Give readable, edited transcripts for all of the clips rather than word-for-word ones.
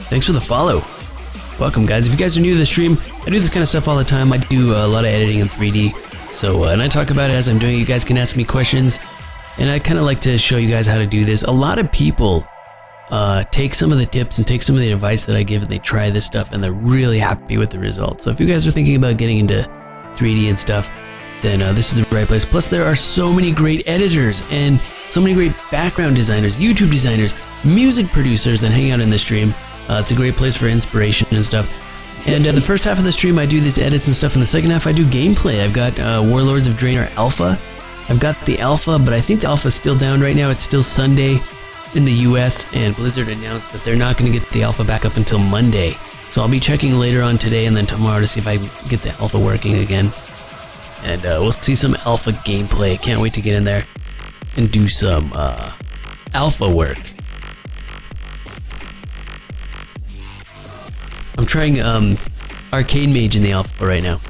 Thanks for the follow. Welcome, guys. If you guys are new to the stream, I do this kind of stuff all the time. I do a lot of editing in 3D. So, and I talk about it as I'm doing it. You guys can ask me questions. And I kind of like to show you guys how to do this. A lot of people take some of the tips and take some of the advice that I give and they try this stuff and they're really happy with the results. So if you guys are thinking about getting into 3D and stuff, then this is the right place. Plus, there are so many great editors and so many great background designers, YouTube designers, music producers that hang out in the stream. It's a great place for inspiration and stuff. And the first half of the stream, I do these edits and stuff. In the second half, I do gameplay. I've got Warlords of Draenor Alpha. I've got the Alpha, but I think the Alpha is still down right now. It's still Sunday in the US, and Blizzard announced that they're not going to get the Alpha back up until Monday. So I'll be checking later on today and then tomorrow to see if I can get the Alpha working again. And we'll see some Alpha gameplay. Can't wait to get in there and do some Alpha work. I'm trying Arcane Mage in the Alpha right now.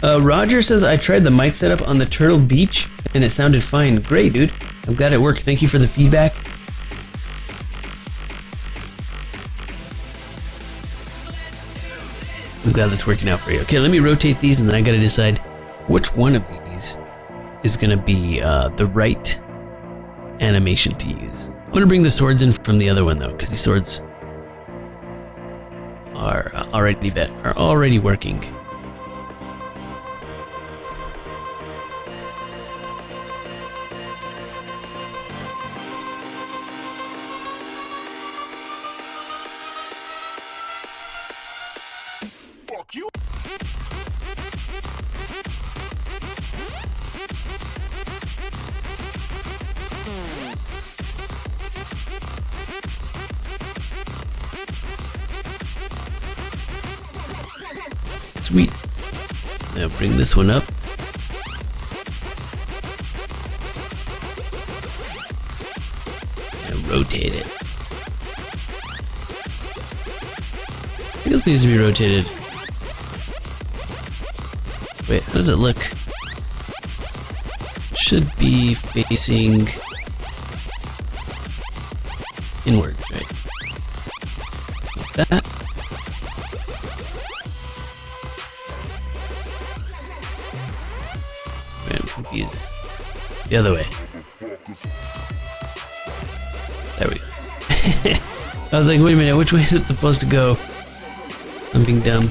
Roger says, I tried the mic setup on the Turtle Beach and it sounded fine. Great, dude. I'm glad it worked. Thank you for the feedback. I'm glad that's working out for you. Okay, let me rotate these and then I gotta decide which one of these is gonna be the right animation to use. I'm gonna bring the swords in from the other one though, because these swords are already working. Fuck you. Sweet. Now bring this one up. And rotate it. I think this needs to be rotated. Wait, how does it look? Should be facing inwards, right? Like that. I'm confused. The other way. There we go. I was like, wait a minute, which way is it supposed to go? I'm being dumb.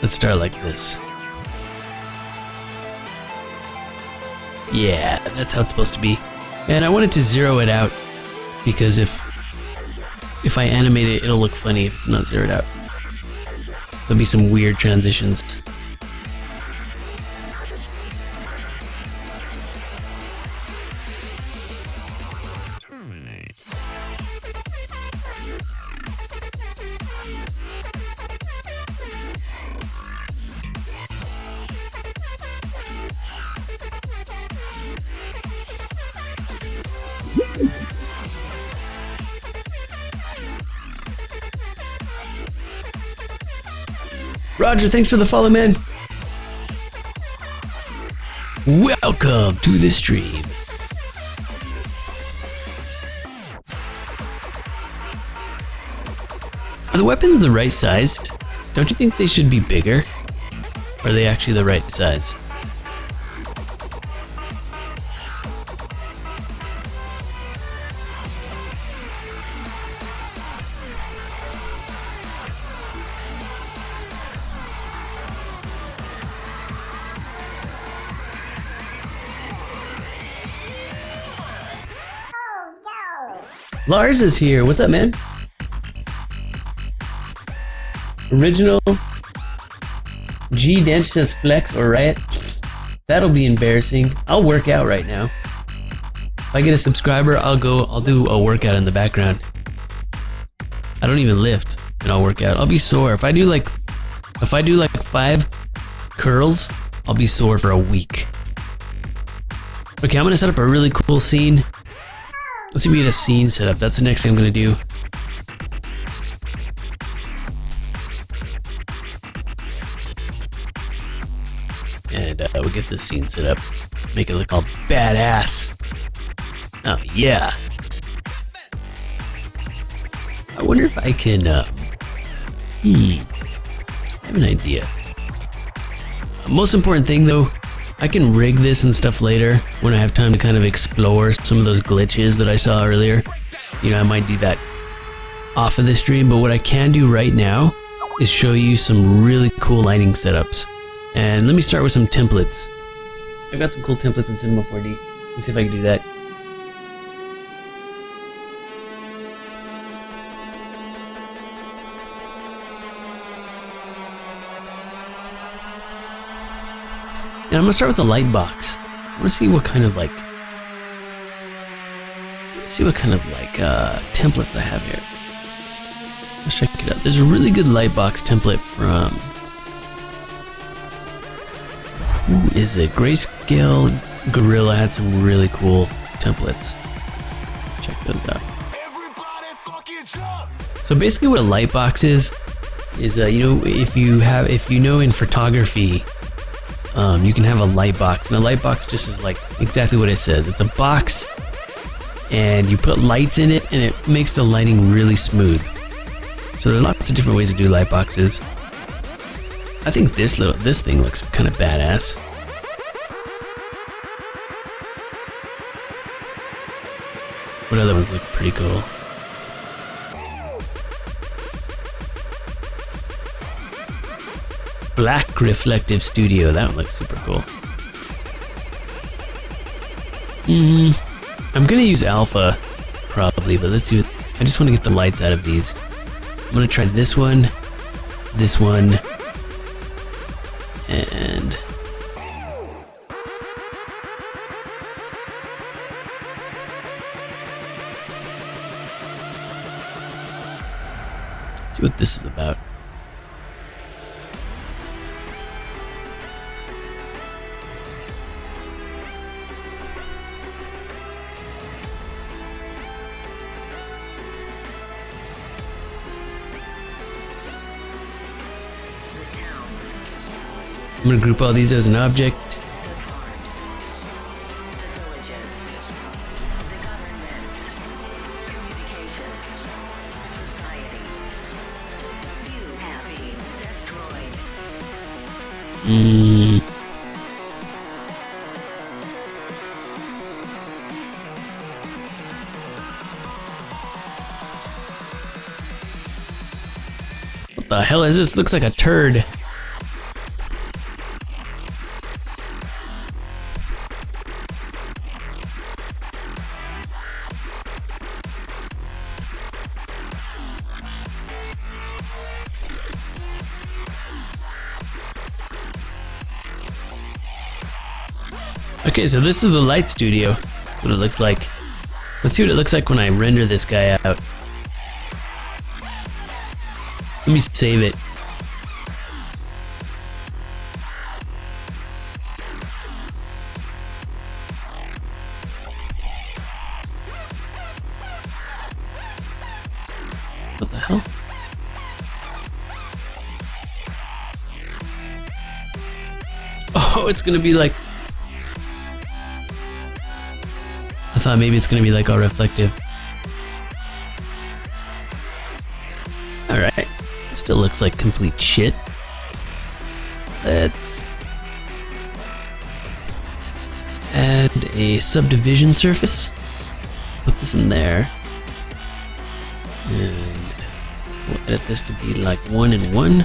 Let's start like this. Yeah, that's how it's supposed to be. And I wanted to zero it out because if I animate it, it'll look funny if it's not zeroed out. There'll be some weird transitions. Roger, thanks for the follow, man. Welcome to the stream. Are the weapons the right size? Don't you think they should be bigger? Or are they actually the right size? Lars is here. What's up, man? Original. G Dench says flex or riot. That'll be embarrassing. I'll work out right now. If I get a subscriber, I'll do a workout in the background. I don't even lift and I'll work out. I'll be sore. If I do like 5 curls, I'll be sore for a week. Okay, I'm gonna set up a really cool scene. Let's see if we get a scene set up. That's the next thing I'm gonna do. and we'll get this scene set up, make it look all badass. Oh yeah. I wonder if I can, I have an idea. Most important thing though, I can rig this and stuff later when I have time to kind of explore some of those glitches that I saw earlier. You know, I might do that off of the stream, but what I can do right now is show you some really cool lighting setups. And let me start with some templates. I've got some cool templates in Cinema 4D. Let's see if I can do that. And I'm gonna start with the light box. I wanna see what kind of templates I have here. Let's check it out. There's a really good light box template from, who is it? Grayscale Gorilla had some really cool templates. Let's check those out. So basically what a light box is you know, if you know in photography, you can have a light box, and a light box just is like exactly what it says. It's a box and you put lights in it and it makes the lighting really smooth. So there are lots of different ways to do light boxes. I think this thing looks kind of badass. What other ones look pretty cool? Black Reflective Studio, that one looks super cool. I'm gonna use alpha probably, but let's see what, I just want to get the lights out of these. I'm gonna try this one, and see what this is about. I'm going to group all these as an object. What the hell is this? Looks like a turd. Okay, so this is the light studio. That's what it looks like. Let's see what it looks like when I render this guy out. Let me save it. What the hell? Oh, it's gonna be like, I thought maybe it's gonna be like all reflective. Alright, still looks like complete shit. Let's add a subdivision surface. Put this in there. And we'll edit this to be like 1 and 1.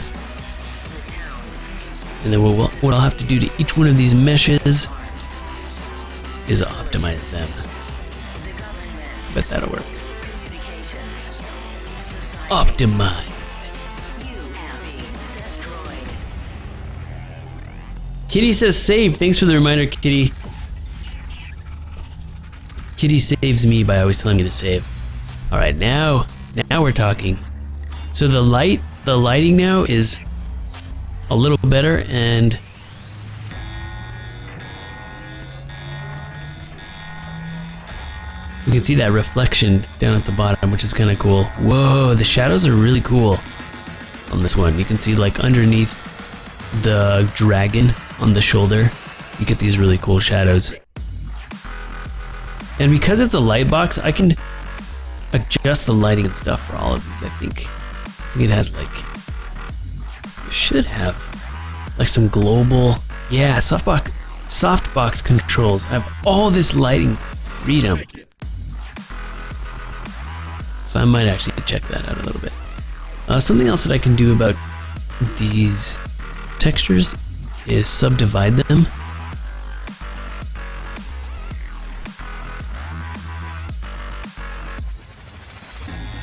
And then what I'll have to do to each one of these meshes is optimize them. Bet that'll work. Optimize. Kitty says save. Thanks for the reminder, Kitty. Kitty saves me by always telling me to save. Alright, now we're talking. So the lighting now is a little better, and you can see that reflection down at the bottom, which is kind of cool. Whoa, the shadows are really cool on this one. You can see like underneath the dragon, on the shoulder, you get these really cool shadows. And because it's a light box, I can adjust the lighting and stuff for all of these, I think. It has like, it should have like some global, yeah, softbox controls. I have all this lighting freedom. So I might actually check that out a little bit. Something else that I can do about these textures is subdivide them.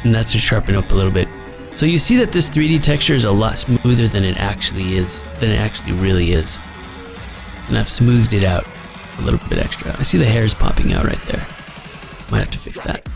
And that's to sharpen up a little bit. So you see that this 3D texture is a lot smoother than it actually really is. And I've smoothed it out a little bit extra. I see the hairs popping out right there. Might have to fix that.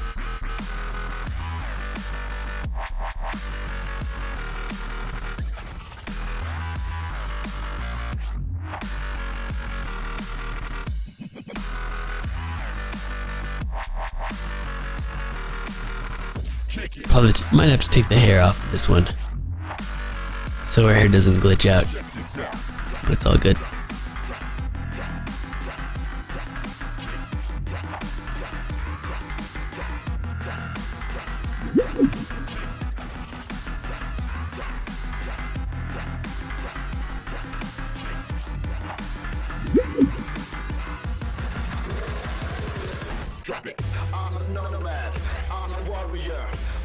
Probably might have to take the hair off of this one so our hair doesn't glitch out, but it's all good.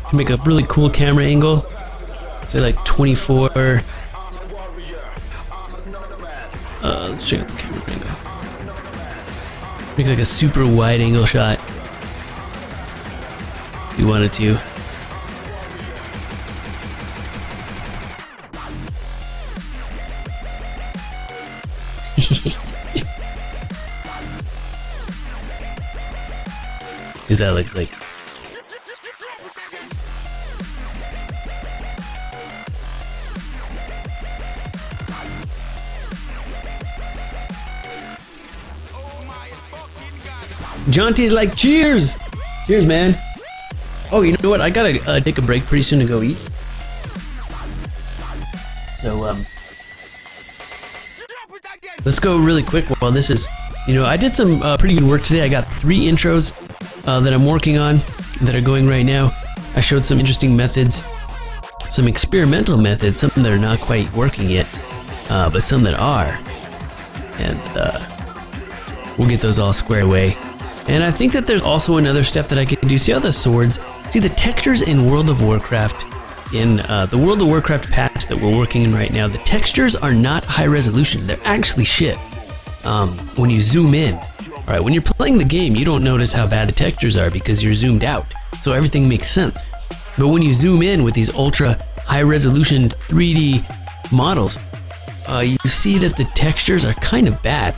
Can make a really cool camera angle, say like 24. Let's check out the camera angle. Make like a super wide angle shot if you wanted to. Because that looks like. Jonty's like, cheers! Cheers, man. Oh, you know what? I gotta take a break pretty soon to go eat. So, let's go really quick while this is, I did some pretty good work today. I got 3 intros that I'm working on that are going right now. I showed some interesting methods, some experimental methods, some that are not quite working yet, but some that are. And we'll get those all squared away. And I think that there's also another step that I can do. See how the swords, see the textures in World of Warcraft, in the World of Warcraft patch that we're working in right now, the textures are not high resolution. They're actually shit. When you zoom in, all right, when you're playing the game, you don't notice how bad the textures are because you're zoomed out. So everything makes sense. But when you zoom in with these ultra high resolution 3D models, you see that the textures are kind of bad.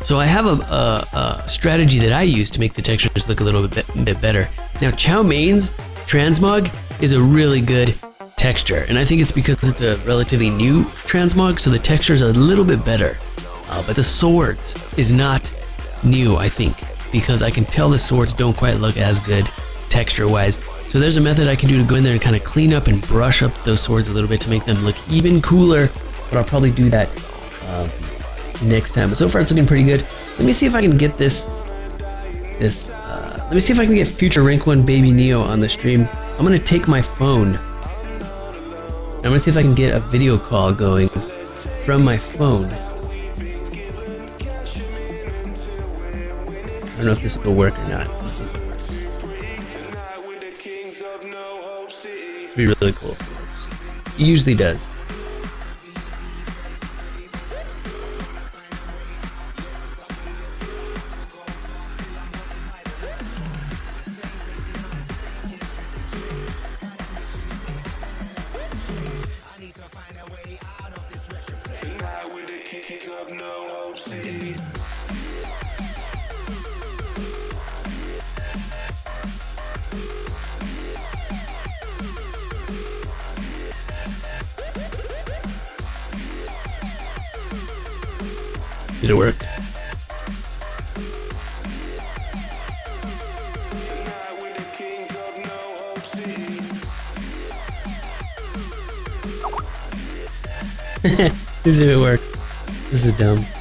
So I have a strategy that I use to make the textures look a little bit better. Now, Chow Main's transmog is a really good texture, and I think it's because it's a relatively new transmog, so the textures are a little bit better. But the swords is not new, I think, because I can tell the swords don't quite look as good texture-wise. So there's a method I can do to go in there and kind of clean up and brush up those swords a little bit to make them look even cooler, but I'll probably do that next time. But so far it's looking pretty good. Let me see if I can get let me see if I can get future rank 1 baby Neo on the stream. I'm gonna take my phone. I'm gonna see if I can get a video call going from my phone. I don't know if this will work or not. It'd be really cool. It usually does. Did it work? Let's see if it works. This is dumb.